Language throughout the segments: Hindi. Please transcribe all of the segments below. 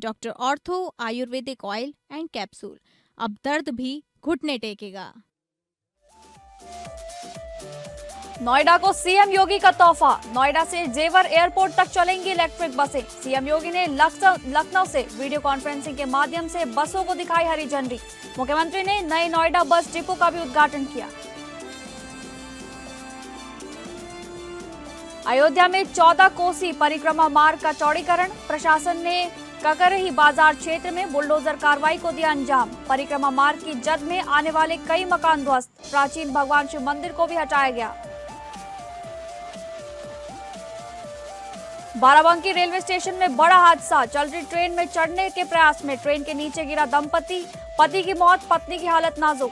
Doctor ortho Ayurvedic oil and capsule. अब दर्द भी घुटने टेकेगा। नोएडा को सीएम योगी का तोहफा। नोएडा से जेवर एयरपोर्ट तक चलेंगी इलेक्ट्रिक बसें। सीएम योगी ने लखनऊ से वीडियो कॉन्फ्रेंसिंग के माध्यम से बसों को दिखाई हरी झंडी। मुख्यमंत्री ने नए नोएडा बस डिपो का भी उद्घाटन किया। अयोध्या में 14 कोसी परिक्रमा मार्ग का चौड़ीकरण। प्रशासन ने ककरही बाजार क्षेत्र में बुलडोजर कार्रवाई को दिया अंजाम। परिक्रमा मार्ग की जद में आने वाले कई मकान ध्वस्त। प्राचीन भगवान शिव मंदिर को भी हटाया गया। बाराबंकी रेलवे स्टेशन में बड़ा हादसा। चल रही ट्रेन में चढ़ने के प्रयास में ट्रेन के नीचे गिरा दंपति। पति की मौत, पत्नी की हालत नाजुक।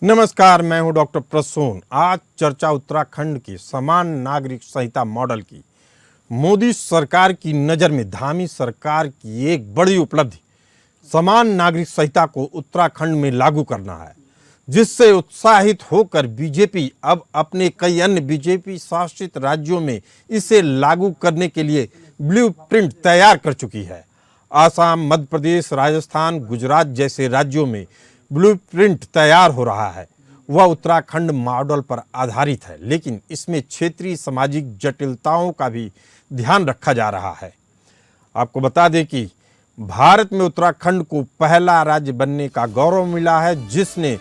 नमस्कार, मैं हूं डॉक्टर प्रसून। आज चर्चा उत्तराखंड की समान नागरिक संहिता मॉडल की। मोदी सरकार की नज़र में धामी सरकार की एक बड़ी उपलब्धि समान नागरिक संहिता को उत्तराखंड में लागू करना है, जिससे उत्साहित होकर बीजेपी अब अपने कई अन्य बीजेपी शासित राज्यों में इसे लागू करने के लिए ब्लूप्रिंट तैयार कर चुकी है। आसाम, मध्य प्रदेश, राजस्थान, गुजरात जैसे राज्यों में ब्लूप्रिंट तैयार हो रहा है। वह उत्तराखंड मॉडल पर आधारित है, लेकिन इसमें क्षेत्रीय सामाजिक जटिलताओं का भी ध्यान रखा जा रहा है। आपको बता दें कि भारत में उत्तराखंड को पहला राज्य बनने का गौरव मिला है, जिसने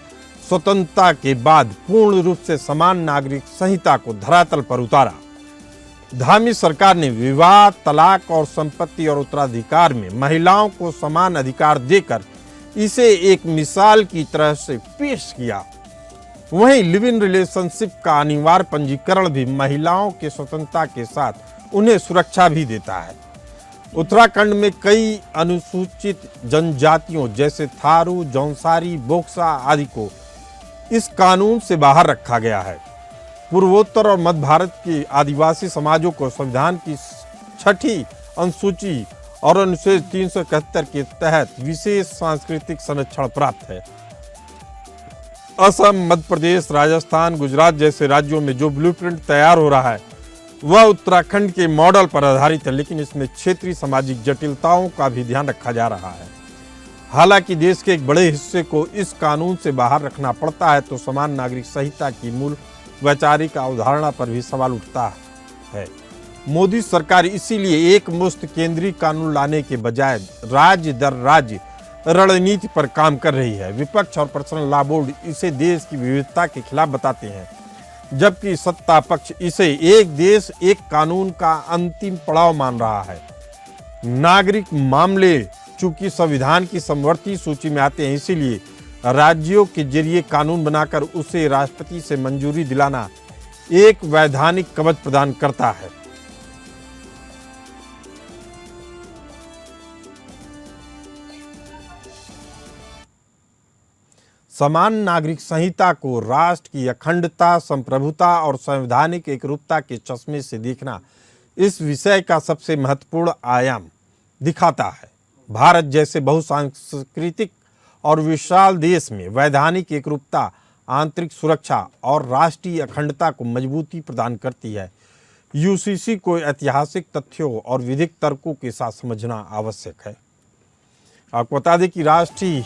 स्वतंत्रता के बाद पूर्ण रूप से समान नागरिक संहिता को धरातल पर उतारा। धामी सरकार ने विवाह, तलाक और संपत्ति और उत्तराधिकार में महिलाओं को समान अधिकार देकर इसे एक मिसाल की तरह से पेश किया। वहीं लिव इन रिलेशनशिप का अनिवार्य पंजीकरण भी महिलाओं के स्वतंत्रता के साथ उन्हें सुरक्षा भी देता है। उत्तराखंड में कई अनुसूचित जनजातियों जैसे थारू, जौनसारी, बोक्सा आदि को इस कानून से बाहर रखा गया है। पूर्वोत्तर और मध्य भारत के आदिवासी समाजों को संविधान की 6ठी अनुसूची और अनुच्छेद 371 के तहत विशेष सांस्कृतिक संरक्षण प्राप्त है। असम, मध्य प्रदेश, राजस्थान, गुजरात जैसे राज्यों में जो ब्लूप्रिंट तैयार हो रहा है वह उत्तराखंड के मॉडल पर आधारित है, लेकिन इसमें क्षेत्रीय सामाजिक जटिलताओं का भी ध्यान रखा जा रहा है। हालांकि देश के एक बड़े हिस्से को इस कानून से बाहर रखना पड़ता है, तो समान नागरिक संहिता की मूल वैचारिक अवधारणा पर भी सवाल उठता है। मोदी सरकार इसीलिए एक मुश्त केंद्रीय कानून लाने के बजाय राज्य दर राज्य रणनीति पर काम कर रही है। विपक्ष और पर्सनल लॉ बोर्ड इसे देश की विविधता के खिलाफ बताते हैं, जबकि सत्ता पक्ष इसे एक देश एक कानून का अंतिम पड़ाव मान रहा है। नागरिक मामले चूंकि संविधान की समवर्ती सूची में आते हैं, इसीलिए राज्यों के जरिए कानून बनाकर उसे राष्ट्रपति से मंजूरी दिलाना एक वैधानिक कवच प्रदान करता है। समान नागरिक संहिता को राष्ट्र की अखंडता, संप्रभुता और संवैधानिक एकरूपता के चश्मे से देखना इस विषय का सबसे महत्वपूर्ण आयाम दिखाता है। भारत जैसे बहुसांस्कृतिक और विशाल देश में वैधानिक एकरूपता, आंतरिक सुरक्षा और राष्ट्रीय अखंडता को मजबूती प्रदान करती है। यूसीसी को ऐतिहासिक तथ्यों और विधिक तर्कों के साथ समझना आवश्यक है। आपको बता दें कि राष्ट्रीय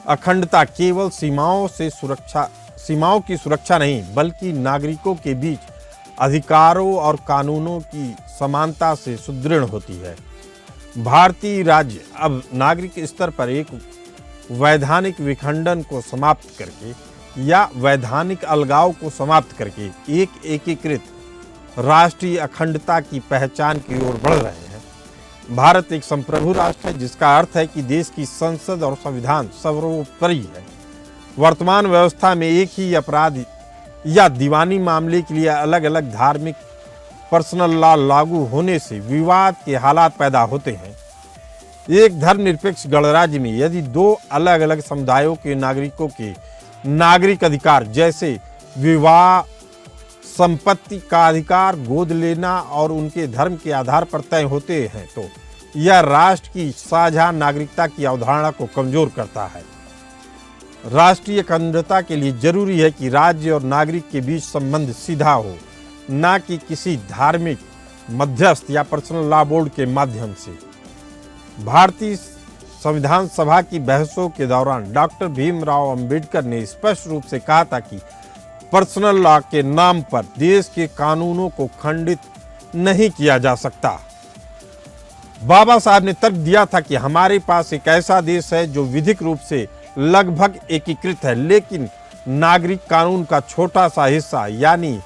अखंडता केवल सीमाओं की सुरक्षा नहीं, बल्कि नागरिकों के बीच अधिकारों और कानूनों की समानता से सुदृढ़ होती है। भारतीय राज्य अब नागरिक स्तर पर एक वैधानिक विखंडन को समाप्त करके या वैधानिक अलगाव को समाप्त करके एक एकीकृत राष्ट्रीय अखंडता की पहचान की ओर बढ़ रहे हैं। भारत एक संप्रभु राष्ट्र है, जिसका अर्थ है कि देश की संसद और संविधान सर्वोपरि है। वर्तमान व्यवस्था में एक ही अपराध या दीवानी मामले के लिए अलग अलग धार्मिक पर्सनल लॉ लागू होने से विवाद के हालात पैदा होते हैं। एक धर्मनिरपेक्ष गणराज्य में यदि दो अलग अलग समुदायों के नागरिकों के नागरिक अधिकार जैसे विवाह, संपत्ति का अधिकार, गोद लेना और उनके धर्म के आधार पर तय होते हैं, तो यह राष्ट्र की साझा नागरिकता की अवधारणा को कमजोर करता है। राष्ट्रीय अखंडता के लिए जरूरी है कि राज्य और नागरिक के बीच संबंध सीधा हो, ना कि किसी धार्मिक मध्यस्थ या पर्सनल लॉ बोर्ड के माध्यम से। भारतीय संविधान सभा की बहसों के दौरान डॉक्टर भीमराव अंबेडकर ने स्पष्ट रूप से कहा था कि पर्सनल लॉ के नाम पर देश के कानूनों को खंडित नहीं किया जा सकता। बाबा साहब ने तर्क दिया था कि हमारे पास एक ऐसा देश है जो विधिक रूप से लगभग एकीकृत है, लेकिन नागरिक कानून का छोटा सा हिस्सा यानी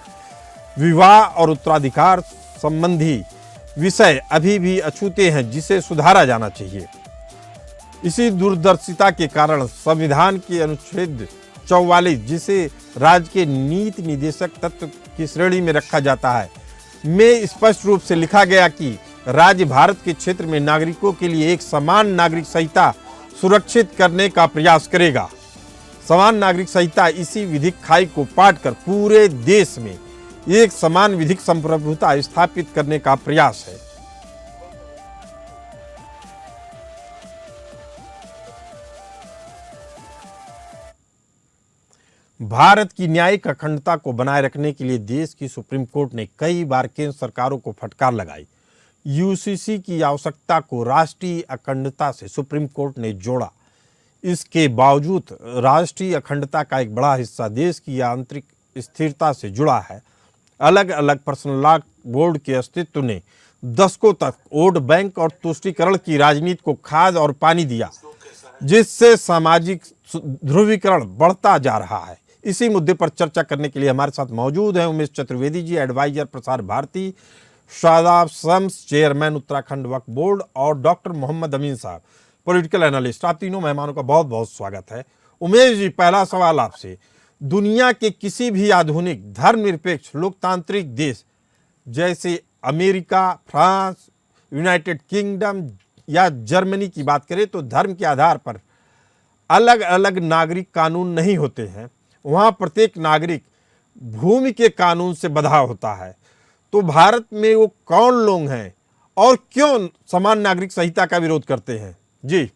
विवाह और उत्तराधिकार संबंधी विषय अभी भी अछूते हैं, जिसे सुधारा जाना चाहिए। इसी दूरदर्शिता के कारण संविधान के अनुच्छेद 44, जिसे राज्य के नीति निदेशक तत्व की श्रेणी में रखा जाता है, में स्पष्ट रूप से लिखा गया कि राज्य भारत के क्षेत्र में नागरिकों के लिए एक समान नागरिक संहिता सुरक्षित करने का प्रयास करेगा। समान नागरिक संहिता इसी विधिक खाई को पाट कर पूरे देश में एक समान विधिक संप्रभुता स्थापित करने का प्रयास है। भारत की न्यायिक अखंडता को बनाए रखने के लिए देश की सुप्रीम कोर्ट ने कई बार केंद्र सरकारों को फटकार लगाई। यूसीसी की आवश्यकता को राष्ट्रीय अखंडता से सुप्रीम कोर्ट ने जोड़ा। इसके बावजूद राष्ट्रीय अखंडता का एक बड़ा हिस्सा देश की आंतरिक स्थिरता से जुड़ा है। अलग अलग पर्सनल लॉ बोर्ड के अस्तित्व ने दशकों तक वोट बैंक और तुष्टीकरण की राजनीति को खाद और पानी दिया, जिससे सामाजिक ध्रुवीकरण बढ़ता जा रहा है। इसी मुद्दे पर चर्चा करने के लिए हमारे साथ मौजूद हैं उमेश चतुर्वेदी जी, एडवाइजर प्रसार भारती, शादाब शम्स, चेयरमैन उत्तराखंड वक्फ बोर्ड, और डॉक्टर मोहम्मद अमीन साहब, पॉलिटिकल एनालिस्ट। आप तीनों मेहमानों का बहुत बहुत स्वागत है। उमेश जी, पहला सवाल आपसे, दुनिया के किसी भी आधुनिक धर्मनिरपेक्ष लोकतांत्रिक देश जैसे अमेरिका, फ्रांस, यूनाइटेड किंगडम या जर्मनी की बात करें तो धर्म के आधार पर अलग अलग नागरिक कानून नहीं होते हैं। वहाँ प्रत्येक नागरिक भूमि के कानून से बंधा होता है। तो भारत में वो कौन लोग हैं और क्यों समान नागरिक संहिता का विरोध करते हैं? जी,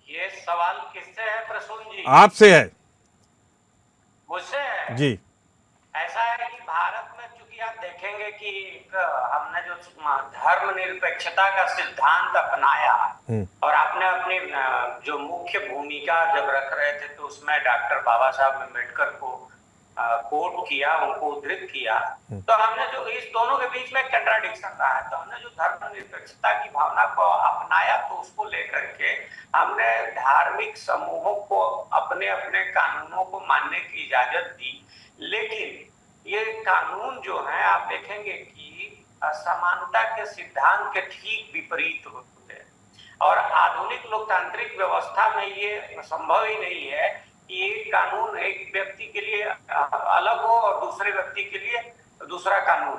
ये सवाल किससे है प्रसून जी? आपसे है। मुझसे है जी, ऐसा है कि भारत में चूंकि आप देखेंगे कि हमने जो धर्मनिरपेक्षता का सिद्धांत अपनाया और आपने अपनी जो मुख्य भूमिका जब रख रहे थे तो उसमें डॉक्टर बाबा साहब अम्बेडकर को कोट किया, उनको उद्धृत किया, तो हमने जो इस दोनों के बीच में कंट्राडिक्शन रहा है, तो हमने जो धर्मनिरपेक्षता की भावना को अपनाया तो उसको लेकर के हमने धार्मिक समूहों को अपने अपने कानूनों को मानने की इजाजत दी। लेकिन ये कानून जो है आप देखेंगे कि समानता के सिद्धांत के ठीक विपरीत होते हैं और आधुनिक लोकतांत्रिक व्यवस्था में ये संभव ही नहीं है कि एक कानून एक व्यक्ति के लिए अलग हो और दूसरे व्यक्ति के लिए दूसरा कानून।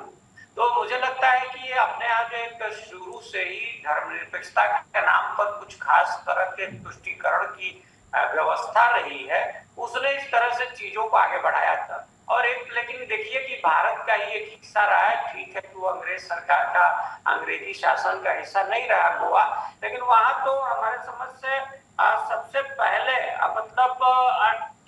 तो मुझे लगता है कि ये अपने यहाँ जो एक शुरू से ही धर्मनिरपेक्षता के नाम पर कुछ खास तरह के तुष्टीकरण की व्यवस्था रही है, उसने इस तरह से चीजों को आगे बढ़ाया था। और एक लेकिन देखिए कि भारत का ये हिस्सा रहा है, ठीक है कि वो अंग्रेज सरकार का अंग्रेजी शासन का हिस्सा नहीं रहा गोवा, लेकिन वहां तो हमारे समझ से सबसे पहले मतलब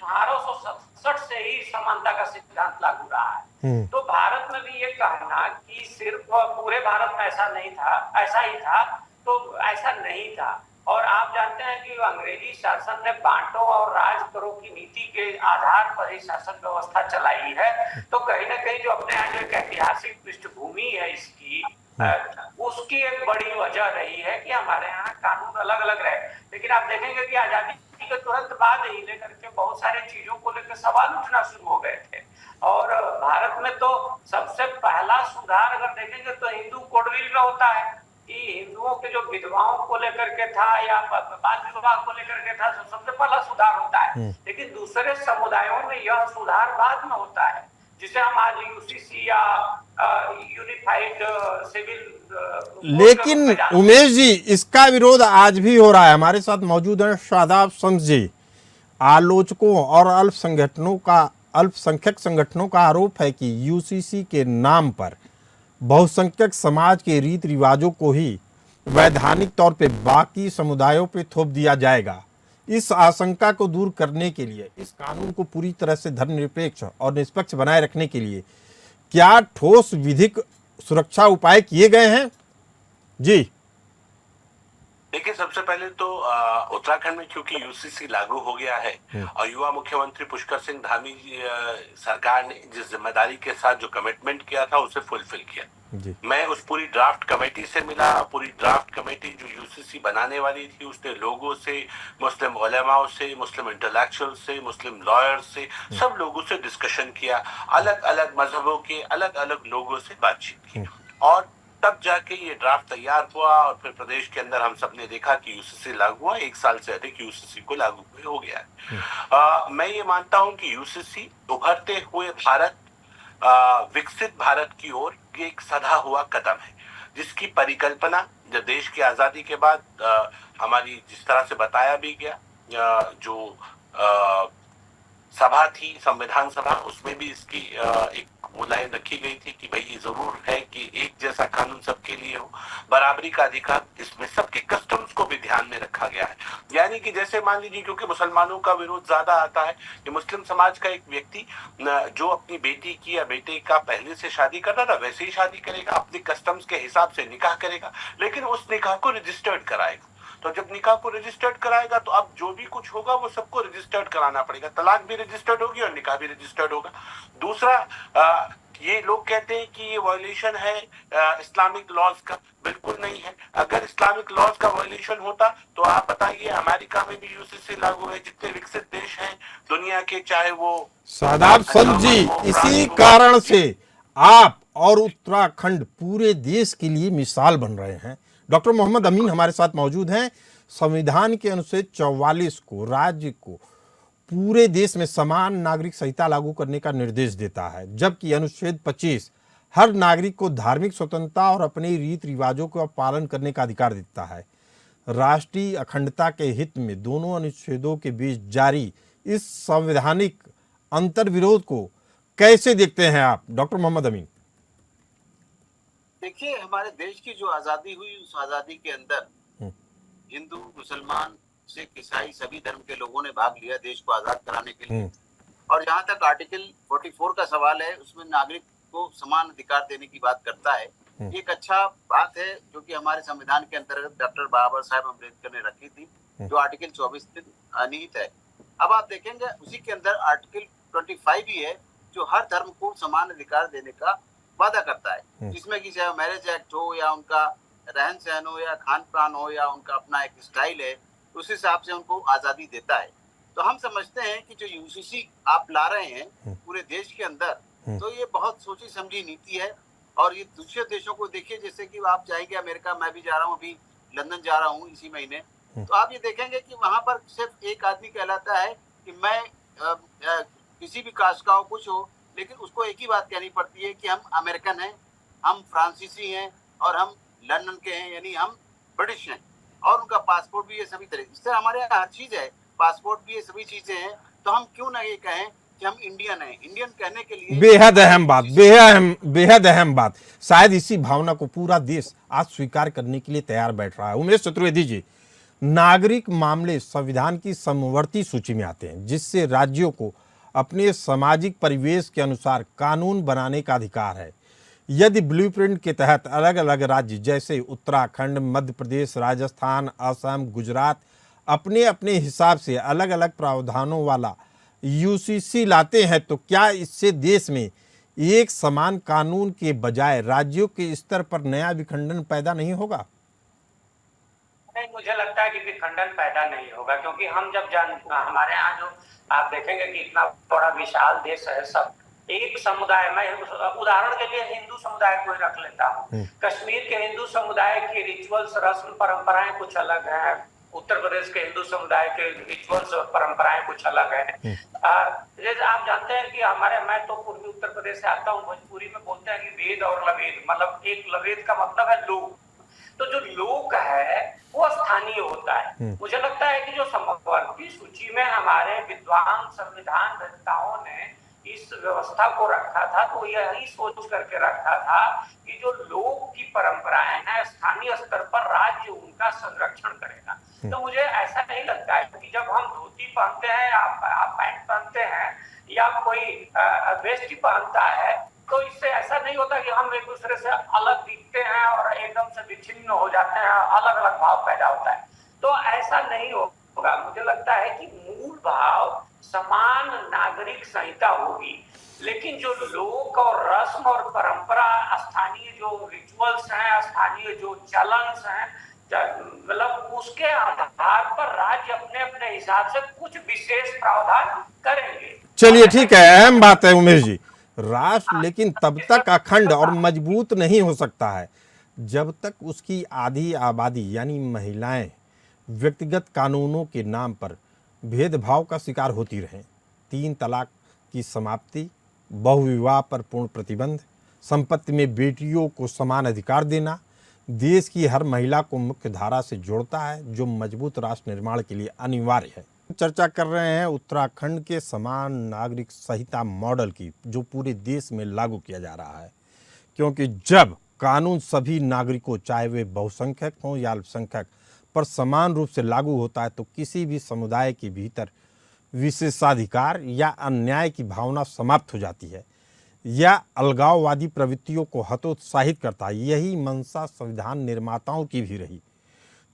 1867 से ही समानता का सिद्धांत लागू रहा है। तो भारत में भी ये कहना कि सिर्फ पूरे भारत में ऐसा नहीं था, ऐसा ही था, तो ऐसा नहीं था। और आप जानते हैं कि अंग्रेजी शासन ने बांटो और राज करो की नीति के आधार पर ही शासन व्यवस्था चलाई है। तो कहीं ना कहीं जो अपने यहाँ जो एक ऐतिहासिक पृष्ठभूमि है इसकी, उसकी एक बड़ी वजह रही है कि हमारे यहाँ कानून अलग अलग रहे। लेकिन आप देखेंगे कि आजादी के तुरंत बाद ही लेकर के बहुत सारी चीजों को लेकर सवाल उठना शुरू हो गए थे। और भारत में तो सबसे पहला सुधार अगर देखेंगे तो हिंदू कोडविल में होता है कि हिंदुओं के जो विधवाओं को लेकर के था या बाल विवाह को लेकर के था, सबसे पहला सुधार होता है। लेकिन दूसरे समुदायों में यह सुधार बाद में होता है, जिसे हम आज यूसीसी या यूनिफाइड सिविल। लेकिन उमेश जी, इसका विरोध आज भी हो रहा है। हमारे साथ मौजूद हैं शादाब शम्स जी। आलोचकों और अल्पसंख्यक संगठनों का आरोप है कि यूसीसी के नाम पर बहुसंख्यक समाज के रीति रिवाजों को ही वैधानिक तौर पे बाकी समुदायों पे थोप दिया जाएगा। इस आशंका को दूर करने के लिए, इस कानून को पूरी तरह से धर्मनिरपेक्ष और निष्पक्ष बनाए रखने के लिए क्या ठोस विधिक सुरक्षा उपाय किए गए हैं? जी देखिए, सबसे पहले तो उत्तराखंड में क्योंकि यूसीसी लागू हो गया है और युवा मुख्यमंत्री पुष्कर सिंह धामी सरकार ने जिस जिम्मेदारी के साथ जो कमिटमेंट किया था उसे फुलफिल किया। जी मैं उस पूरी ड्राफ्ट कमेटी से मिला। पूरी ड्राफ्ट कमेटी जो यूसीसी बनाने वाली थी उसने लोगों से, मुस्लिम उलेमाओं से, मुस्लिम इंटेलेक्चुअल से, मुस्लिम लॉयर्स से, सब लोगों से डिस्कशन किया। अलग अलग मजहबों के अलग अलग लोगों से बातचीत की और तब जाके ये ड्राफ्ट तैयार हुआ। और फिर प्रदेश के अंदर हम सबने देखा कि यूसीसी लागू हुआ। 1 साल से अधिक यूसीसी को लागू हुए हो गया है। मैं ये मानता हूं कि यूसीसी उभरते हुए भारत, विकसित भारत की ओर एक सधा हुआ कदम है, जिसकी परिकल्पना जब देश की आजादी के बाद हमारी जिस तरह से बताया भी गया, जो सभा थी, संविधान सभा, उसमें भी इसकी एक लाइन रखी गई थी कि भाई ये जरूर है कि एक जैसा कानून सबके लिए हो, बराबरी का अधिकार, इसमें सबके कस्टम्स को भी ध्यान में रखा गया है। यानी कि जैसे मान लीजिए, क्योंकि मुसलमानों का विरोध ज्यादा आता है कि मुस्लिम समाज का एक व्यक्ति जो अपनी बेटी की या बेटे का पहले से शादी करता था वैसे ही शादी करेगा, अपने कस्टम्स के हिसाब से निकाह करेगा, लेकिन उस निकाह को रजिस्टर्ड कराएगा। तो जब निकाह को रजिस्टर्ड कराएगा तो अब जो भी कुछ होगा वो सबको रजिस्टर्ड कराना पड़ेगा। तलाक भी रजिस्टर्ड होगी और निकाह भी रजिस्टर्ड होगा। दूसरा, ये लोग कहते हैं कि ये वायलेशन है इस्लामिक लॉज का। बिल्कुल नहीं है। अगर इस्लामिक लॉज का वायलेशन होता तो आप बताइए, अमेरिका में भी यूसीसी लागू है, जितने विकसित देश हैं दुनिया के, चाहे वो शादाब संत जी, इसी कारण से आप और उत्तराखंड पूरे देश के लिए मिसाल बन रहे हैं। डॉक्टर मोहम्मद अमीन हमारे साथ मौजूद हैं। संविधान के अनुच्छेद 44 को राज्य को पूरे देश में समान नागरिक संहिता लागू करने का निर्देश देता है, जबकि अनुच्छेद 25 हर नागरिक को धार्मिक स्वतंत्रता और अपने रीति रिवाजों का पालन करने का अधिकार देता है। राष्ट्रीय अखंडता के हित में दोनों अनुच्छेदों के बीच जारी इस संवैधानिक अंतर्विरोध को कैसे देखते हैं आप, डॉक्टर मोहम्मद अमीन? देखिए, हमारे देश की जो आजादी हुई, उस आजादी के अंदर हिंदू, मुसलमान, सिख, ईसाई सभी धर्म के लोगों ने भाग लिया देश को आजाद कराने के लिए। और जहाँ तक आर्टिकल 44 का सवाल है, उसमें नागरिक को समान अधिकार देने की बात करता है। एक अच्छा बात है जो कि हमारे संविधान के अंतर्गत डॉक्टर बाबा साहेब अम्बेडकर ने रखी थी, जो आर्टिकल 24 निहित है। अब आप देखेंगे उसी के अंदर आर्टिकल 25 भी है, जो हर धर्म को समान अधिकार देने का वादा करता है, जिसमें कि चाहे मैरिज एक्ट हो या उनका रहन सहन हो या खान पान हो या उनका अपना एक स्टाइल है, उस हिसाब से उनको आजादी देता है। तो हम समझते हैं कि जो यूसीसी आप ला रहे हैं पूरे देश के अंदर, तो ये बहुत सोची समझी नीति है। और ये दूसरे देशों को देखिए, जैसे कि आप जाएंगे अमेरिका, मैं भी जा रहा हूँ, अभी लंदन जा रहा हूँ इसी महीने, तो आप ये देखेंगे कि वहां पर सिर्फ एक आदमी कहलाता है कि मैं किसी भी कास्ट का हो, कुछ हो, लेकिन उसको एक ही बात कहनी पड़ती है कि हम अमेरिकन हैं, हम फ्रांसीसी हैं और हम लंदन के हैं, यानी हम ब्रिटिश हैं। और उनका पासपोर्ट भी ये सभी तरह, इससे हमारे यहाँ हर चीज है, पासपोर्ट भी ये सभी चीजें हैं। तो हम क्यों ना ये कहें कि हम इंडियन हैं? इंडियन कहने के लिए बेहद अहम बात, बेहद अहम बात। शायद इसी भावना को पूरा देश आज स्वीकार करने के लिए तैयार बैठ रहा है। उमेश चतुर्वेदी जी, नागरिक मामले संविधान की समवर्ती सूची में आते हैं, जिससे राज्यों को अपने सामाजिक परिवेश के अनुसार कानून बनाने का अधिकार है। यदि ब्लूप्रिंट के तहत अलग अलग राज्य जैसे उत्तराखंड, मध्य प्रदेश, राजस्थान, असम, गुजरात अपने अपने हिसाब से अलग अलग प्रावधानों वाला यूसीसी लाते हैं, तो क्या इससे देश में एक समान कानून के बजाय राज्यों के स्तर पर नया विखंडन पैदा नहीं होगा? नहीं, मुझे लगता है कि विखंडन पैदा नहीं होगा, क्योंकि हम जब हमारे यहाँ जो आप देखेंगे कि इतना बड़ा विशाल देश है, सब एक समुदाय, मैं उदाहरण के लिए हिंदू समुदाय को ही रख लेता हूँ। कश्मीर के हिंदू समुदाय की रिचुअल्स, रस्म परंपराएं कुछ अलग हैं, उत्तर प्रदेश के हिंदू समुदाय के रिचुअल्स और परंपराएं कुछ अलग हैं। जैसे आप जानते हैं कि मैं तो पूर्वी उत्तर प्रदेश से आता हूँ, भोजपुरी में बोलते हैं कि वेद और लवेद, मतलब एक लवेद का मतलब है लोक। तो जो लोक है वो स्थानीय होता है। मुझे लगता है कि जो समवर्ती सूची में हमारे विद्वान संविधान रचयिताओं ने इस व्यवस्था को रखा था तो यही सोच करके रखा था कि जो लोक की परंपराएं हैं ना, स्थानीय स्तर पर राज्य उनका संरक्षण करेगा। तो मुझे ऐसा नहीं लगता है कि जब हम धोती पहनते हैं या पैंट पहनते हैं या कोई वेस्ट पहनता है तो इससे ऐसा नहीं होता कि हम एक दूसरे से अलग दिखते हैं और एकदम से विच्छिन्न हो जाते हैं, अलग अलग भाव पैदा होता है। तो ऐसा नहीं होगा। मुझे लगता है कि मूल भाव समान नागरिक संहिता होगी, लेकिन जो लोक और रस्म और परंपरा, स्थानीय जो रिचुअल्स हैं, स्थानीय जो चलन हैं, मतलब उसके आधार पर राज्य अपने अपने हिसाब से कुछ विशेष प्रावधान करेंगे। चलिए ठीक है, अहम बात है उमेश जी। राष्ट्र लेकिन तब तक अखंड और मजबूत नहीं हो सकता है जब तक उसकी आधी आबादी यानी महिलाएं व्यक्तिगत कानूनों के नाम पर भेदभाव का शिकार होती रहें। 3 तलाक की समाप्ति, बहुविवाह पर पूर्ण प्रतिबंध, संपत्ति में बेटियों को समान अधिकार देना देश की हर महिला को मुख्य धारा से जोड़ता है, जो मजबूत राष्ट्र निर्माण के लिए अनिवार्य है। चर्चा कर रहे हैं उत्तराखंड के समान नागरिक संहिता मॉडल की, जो पूरे देश में लागू किया जा रहा है। क्योंकि जब कानून सभी नागरिकों, चाहे वे बहुसंख्यक हों या अल्पसंख्यक, पर समान रूप से लागू होता है तो किसी भी समुदाय के भीतर विशेषाधिकार या अन्याय की भावना समाप्त हो जाती है या अलगाववादी प्रवृत्तियों को हतोत्साहित करता है। यही मंशा संविधान निर्माताओं की भी रही।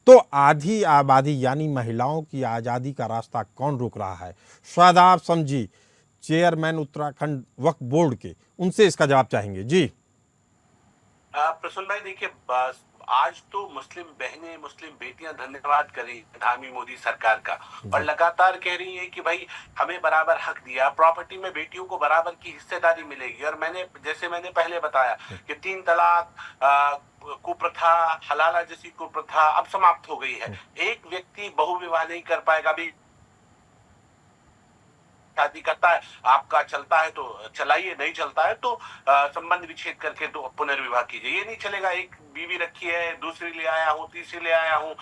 तो आधी आबादी यानी महिलाओं की आज़ादी का रास्ता कौन रोक रहा है? शायद आप समझी चेयरमैन उत्तराखंड वक्फ बोर्ड के, उनसे इसका जवाब चाहेंगे। जी प्रसून भाई, देखिए आज तो मुस्लिम बहनें, मुस्लिम बेटियां धन्यवाद करें प्रधानमंत्री मोदी सरकार का, और लगातार कह रही है कि भाई हमें बराबर हक दिया, प्रॉपर्टी में बेटियों को बराबर की हिस्सेदारी मिलेगी। और मैंने पहले बताया कि 3 तलाक कुप्रथा, हलाला जैसी कुप्रथा अब समाप्त हो गई है। एक व्यक्ति बहुविवाह नहीं कर पाएगा। अभी शादी करता है, आपका चलता है तो चलाइए, नहीं चलता है तो संबंध विच्छेद करके तो पुनर्विवाह कीजिए। ये नहीं चलेगा। एक बीवी रखी है, दूसरी ले आया हूँ, तीसरी ले आया हूँ,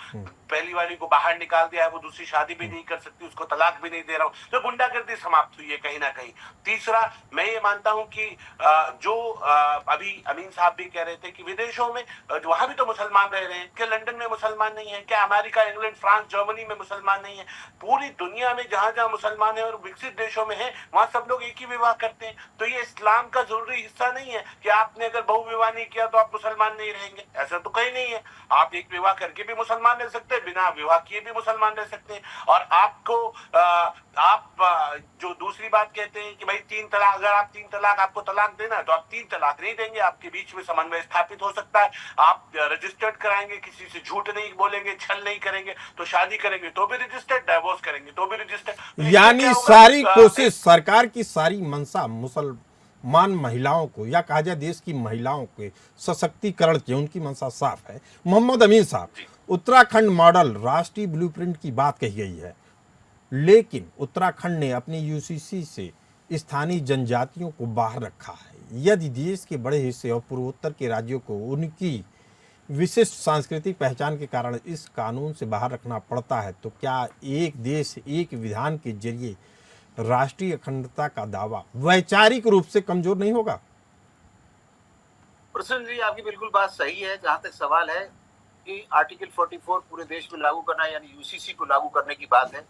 पहली वाली को बाहर निकाल दिया है, वो दूसरी शादी भी नहीं कर सकती, उसको तलाक भी नहीं दे रहा हूँ, तो गुंडागर्दी समाप्त हुई है कहीं ना कहीं। तीसरा, मैं ये मानता हूँ कि जो अभी अमीन साहब भी कह रहे थे कि विदेशों में वहां भी तो मुसलमान रह रहे हैं। क्या लंदन में मुसलमान नहीं है? क्या अमेरिका, इंग्लैंड, फ्रांस, जर्मनी में मुसलमान नहीं है? पूरी दुनिया में जहां जहां मुसलमान है और विकसित देशों में है, वहां सब लोग एक ही विवाह करते हैं। तो ये इस्लाम का जरूरी हिस्सा नहीं है कि आपने अगर बहुविवाह नहीं किया तो आप मुसलमान नहीं रहेंगे। ऐसा तो कहीं नहीं है। आप एक विवाह करके भी मुसलमान रह सकते हैं, बिना विवाह किए भी मुसलमान रह सकते हैं। और आपको जो दूसरी बात कहते हैं कि भाई 3 तलाक, अगर आप 3 तलाक, आपको तलाक देना है तो आप 3 तलाक नहीं देंगे। आपके बीच में समन्वय स्थापित हो सकता है। आप रजिस्टर्ड कराएंगे, किसी से झूठ नहीं बोलेंगे, छल नहीं करेंगे, तो शादी करेंगे तो भी रजिस्टर्ड, डाइवोर्स करेंगे तो भी रजिस्टर्ड। यानी सारी कोशिश, सरकार की सारी मंशा मुसलमान महिलाओं को, या कहा जाए देश की महिलाओं के सशक्तिकरण की, उनकी मंशा साफ है। मोहम्मद अमीन साहब, उत्तराखंड मॉडल राष्ट्रीय ब्लूप्रिंट की बात कही गई है, लेकिन उत्तराखंड ने अपनी यूसीसी से स्थानीय जनजातियों को बाहर रखा है। यदि देश के बड़े हिस्से और पूर्वोत्तर के राज्यों को उनकी विशिष्ट सांस्कृतिक पहचान के कारण इस कानून से बाहर रखना पड़ता है, तो क्या एक देश एक विधान के जरिए राष्ट्रीय अखंडता का दावा वैचारिक रूप से कमजोर नहीं होगा? प्रसन्न जी, आपकी बिल्कुल बात सही है। जहां तक सवाल है कि आर्टिकल 44 पूरे देश में लागू करना, यानी यूसीसी को लागू करने की बात है,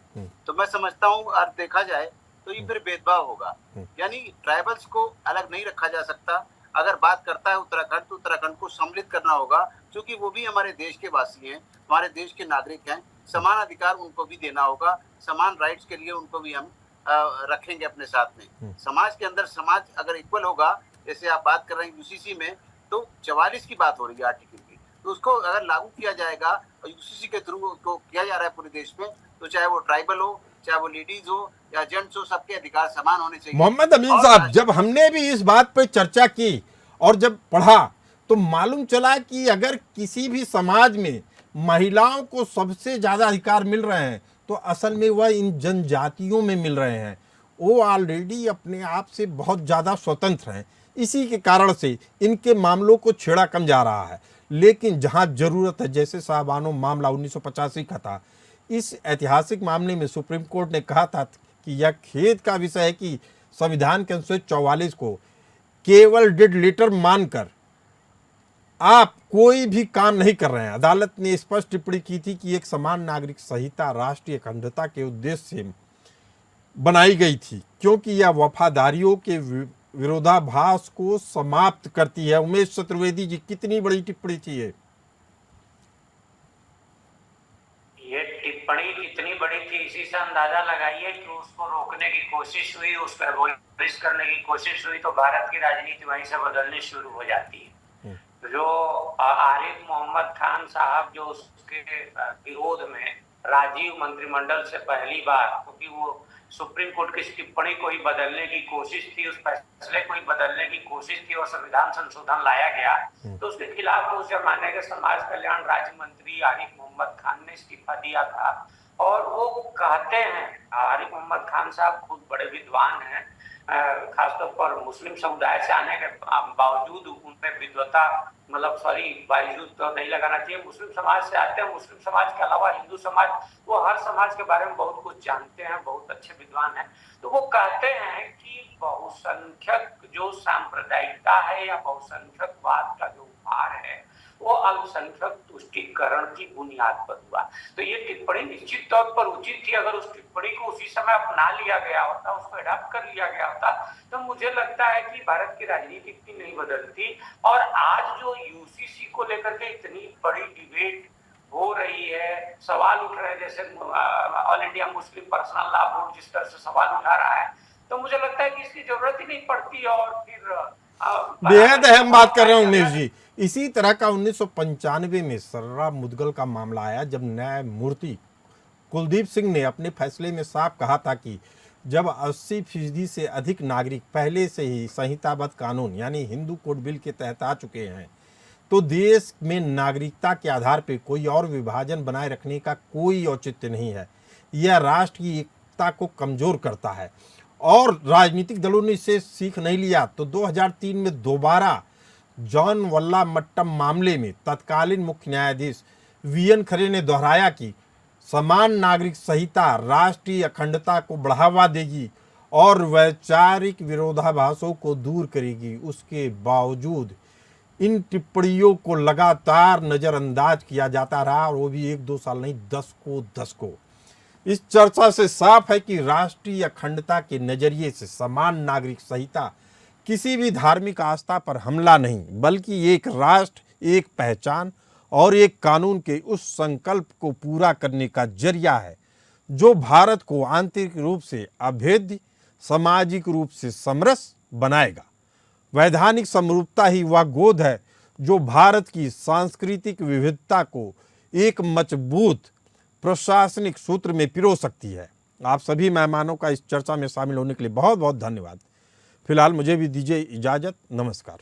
तो मैं समझता हूँ और देखा जाए तो ये फिर भेदभाव होगा। यानी ट्राइबल्स को अलग नहीं रखा जा सकता। अगर बात करता है उत्तराखंड, तो उत्तराखंड को सम्मिलित करना होगा, क्योंकि वो भी हमारे देश के वासी हैं, हमारे देश के नागरिक हैं। समान अधिकार उनको भी देना होगा, समान राइट्स के लिए उनको भी हम रखेंगे अपने साथ में। समाज के अंदर समाज अगर इक्वल होगा, जैसे आप बात कर रहे हैं यूसीसी में, तो 44 की बात हो रही है आर्टिकल की, तो उसको अगर लागू किया जाएगा और यूसीसी के थ्रू उसको किया जा रहा है पूरे देश में, तो चाहे वो ट्राइबल हो, चाहे वो लेडीज हो या जेंट्स हो, सबके अधिकार समान होने चाहिए। मोहम्मद अमीन साहब, जब हमने भी इस बात पर चर्चा की और जब पढ़ा, तो मालूम चला कि अगर किसी भी समाज में महिलाओं को सबसे ज्यादा अधिकार मिल रहे हैं, तो असल में वह इन जनजातियों में मिल रहे हैं। वो ऑलरेडी अपने आप से बहुत ज़्यादा स्वतंत्र हैं, इसी के कारण से इनके मामलों को छेड़ा कम जा रहा है। लेकिन जहां ज़रूरत है, जैसे साहबानो मामला 1985 का था, इस ऐतिहासिक मामले में सुप्रीम कोर्ट ने कहा था कि यह खेद का विषय है कि संविधान के अनुच्छेद 44 को केवल डेड लेटर मानकर आप कोई भी काम नहीं कर रहे हैं। अदालत ने स्पष्ट टिप्पणी की थी कि एक समान नागरिक संहिता राष्ट्रीय अखंडता के उद्देश्य से बनाई गई थी, क्योंकि यह वफादारियों के विरोधाभास को समाप्त करती है। उमेश चतुर्वेदी जी, कितनी बड़ी टिप्पणी थी ये टिप्पणी कितनी बड़ी थी, इसी से अंदाजा लगाइए कि उसको रोकने की कोशिश हुई, उस पर एबॉलिश करने की कोशिश हुई तो भारत की राजनीति वहीं से बदलनी शुरू हो जाती है। जो आरिफ मोहम्मद खान साहब जो उसके विरोध में राजीव मंत्रिमंडल से पहली बार, क्योंकि वो सुप्रीम कोर्ट की टिप्पणी को ही बदलने की कोशिश थी, उस फैसले को ही बदलने की कोशिश थी और संविधान संशोधन लाया गया, तो उसके खिलाफ उस जमाने के समाज कल्याण राज्य मंत्री आरिफ मोहम्मद खान ने इस्तीफा दिया था। और वो कहते हैं, आरिफ मोहम्मद खान साहब खुद बड़े विद्वान हैं, खासतौर पर मुस्लिम समुदाय से आने के बावजूद उनपे विद्वता, मतलब बावजूद तो नहीं लगाना चाहिए, मुस्लिम समाज से आते हैं। मुस्लिम समाज के अलावा हिंदू समाज, वो हर समाज के बारे में बहुत कुछ जानते हैं, बहुत अच्छे विद्वान हैं। तो वो कहते हैं कि बहुसंख्यक जो सांप्रदायिकता है या बहुसंख्यकवाद का जो भार है वो अल्पसंख्यक तुष्टीकरण की बुनियाद पर हुआ। तो ये टिप्पणी निश्चित तौर पर उचित थी। अगर उस टिप्पणी को उसी समय अपना लिया गया होता, उसको अडॉप्ट कर लिया गया होता, तो मुझे लगता है कि भारत की राजनीति इतनी नहीं बदलती। और आज जो यूसीसी को लेकर के इतनी बड़ी डिबेट हो रही है, सवाल उठ रहे हैं, जैसे all India Muslim personal law board जिस तरह से सवाल उठा रहा है, तो मुझे लगता है कि इसकी जरूरत ही नहीं पड़ती। और फिर बेहद अहम बात कर रहे हैं उमेश जी। इसी तरह का 1995 में सर्रा मुदगल का मामला आया, जब न्यायमूर्ति कुलदीप सिंह ने अपने फैसले में साफ कहा था कि जब 80% से अधिक नागरिक पहले से ही संहिताबद्ध कानून यानी हिंदू कोड बिल के तहत आ चुके हैं, तो देश में नागरिकता के आधार पर कोई और विभाजन बनाए रखने का कोई औचित्य नहीं है। यह राष्ट्र की एकता को कमजोर करता है। और राजनीतिक दलों ने इसे सीख नहीं लिया तो 2003 में दोबारा जॉन वल्लामट्टम मामले में तत्कालीन मुख्य न्यायाधीश वीएन खरे ने दोहराया कि समान नागरिक संहिता राष्ट्रीय अखंडता को बढ़ावा देगी और वैचारिक विरोधाभासों को दूर करेगी। उसके बावजूद इन टिप्पणियों को लगातार नजरअंदाज किया जाता रहा, और वो भी 1-2 साल नहीं, दशकों। इस चर्चा से साफ है कि राष्ट्रीय अखंडता के नजरिए से समान नागरिक संहिता किसी भी धार्मिक आस्था पर हमला नहीं, बल्कि एक राष्ट्र, एक पहचान और एक कानून के उस संकल्प को पूरा करने का जरिया है जो भारत को आंतरिक रूप से अभेद्य, सामाजिक रूप से समरस बनाएगा। वैधानिक समरूपता ही वह गोद है जो भारत की सांस्कृतिक विविधता को एक मजबूत प्रशासनिक सूत्र में पिरो सकती है। आप सभी मेहमानों का इस चर्चा में शामिल होने के लिए बहुत बहुत धन्यवाद। फिलहाल मुझे भी दीजिए इजाज़त। नमस्कार।